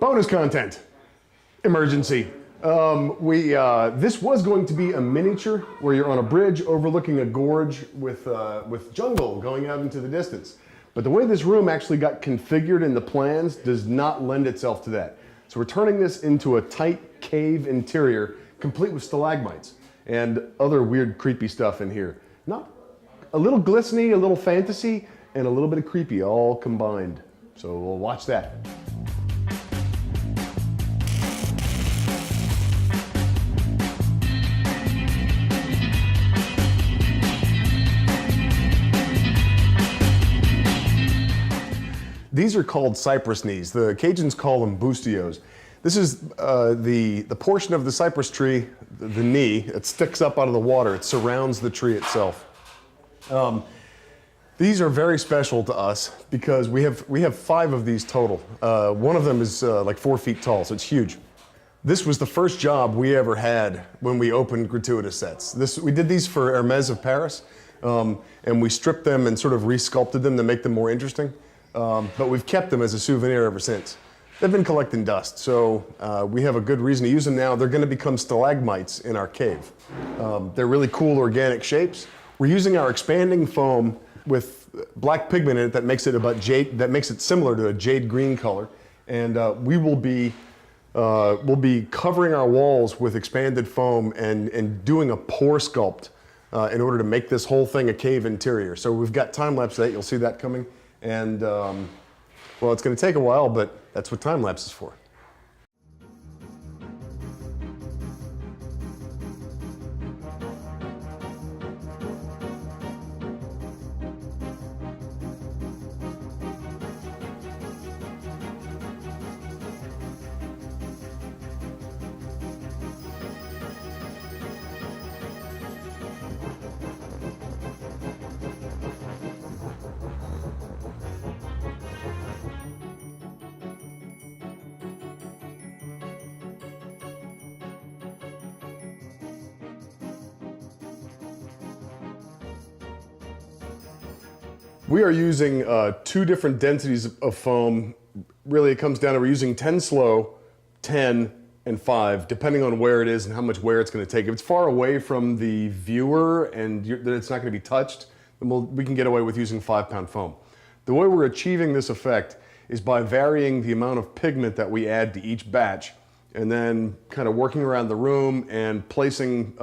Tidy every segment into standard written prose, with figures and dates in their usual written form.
Bonus content. Emergency. This was going to be a miniature where you're on a bridge overlooking a gorge with jungle going out into the distance. But the way this room actually got configured in the plans does not lend itself to that. So we're turning this into a tight cave interior, complete with stalagmites and other weird, creepy stuff in here. Not a little glistening, a little fantasy, and a little bit of creepy all combined. So we'll watch that. These are called cypress knees. The Cajuns call them bustios. This is the portion of the cypress tree, the knee, it sticks up out of the water. It surrounds the tree itself. These are very special to us because we have 5 of these total. One of them is like 4 feet tall, so it's huge. This was the first job we ever had when we opened Gratuitous Sets. We did these for Hermes of Paris, and we stripped them and sort of re-sculpted them to make them more interesting. But we've kept them as a souvenir ever since. They've been collecting dust, so we have a good reason to use them now. They're going to become stalagmites in our cave. They're really cool organic shapes. We're using our expanding foam with black pigment in it that makes it similar to a jade green color, and we'll be covering our walls with expanded foam and doing a pour sculpt in order to make this whole thing a cave interior. So we've got time lapse of that. You'll see that coming. And, well, it's going to take a while, but that's what time-lapse is for. We are using 2 different densities of foam. Really, it comes down to we're using 10 slow, 10, and 5, depending on where it is and how much wear it's going to take. If it's far away from the viewer and that it's not going to be touched, then we can get away with using 5-pound foam. The way we're achieving this effect is by varying the amount of pigment that we add to each batch, and then kind of working around the room and placing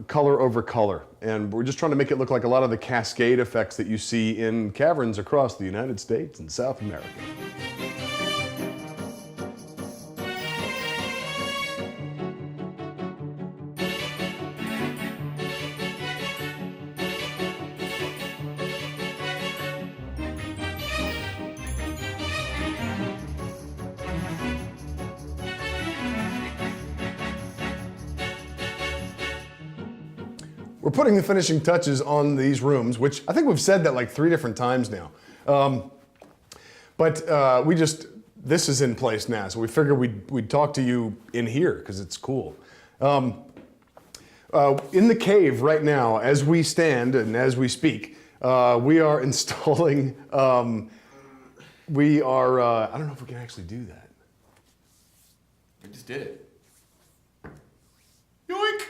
color over color. And we're just trying to make it look like a lot of the cascade effects that you see in caverns across the United States and South America. We're putting the finishing touches on these rooms, which I think we've said that like 3 different times now. This is in place now, so we figured we'd talk to you in here because it's cool. In the cave right now, as we stand and as we speak, we are installing, I don't know if we can actually do that. We just did it. Yoink!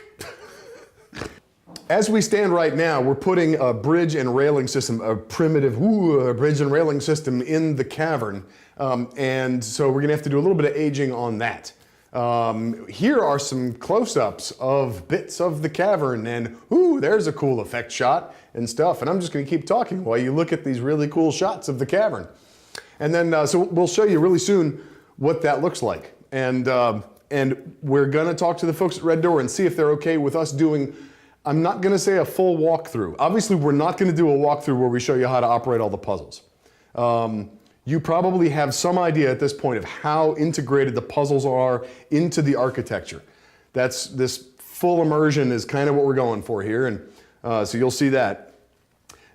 As we stand right now, we're putting a bridge and railing system, a primitive bridge and railing system in the cavern. And so we're gonna have to do a little bit of aging on that. Here are some close-ups of bits of the cavern, and there's a cool effect shot and stuff. And I'm just gonna keep talking while you look at these really cool shots of the cavern. And then, so we'll show you really soon what that looks like. And we're gonna talk to the folks at Red Door and see if they're okay with us doing, I'm not gonna say a full walkthrough. Obviously, we're not gonna do a walkthrough where we show you how to operate all the puzzles. You probably have some idea at this point of how integrated the puzzles are into the architecture. This full immersion is kind of what we're going for here, and so you'll see that.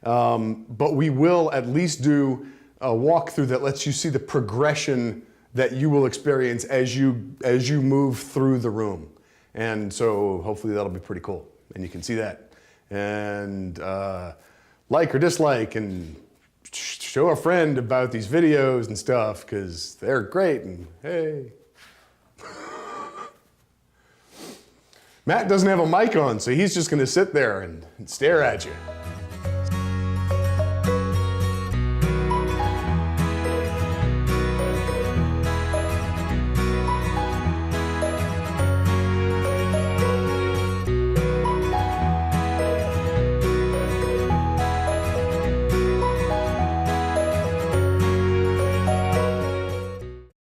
But we will at least do a walkthrough that lets you see the progression that you will experience as you move through the room. And so hopefully that'll be pretty cool. And you can see that. And like or dislike and show a friend about these videos and stuff because they're great and hey. Matt doesn't have a mic on, so he's just gonna sit there and stare at you.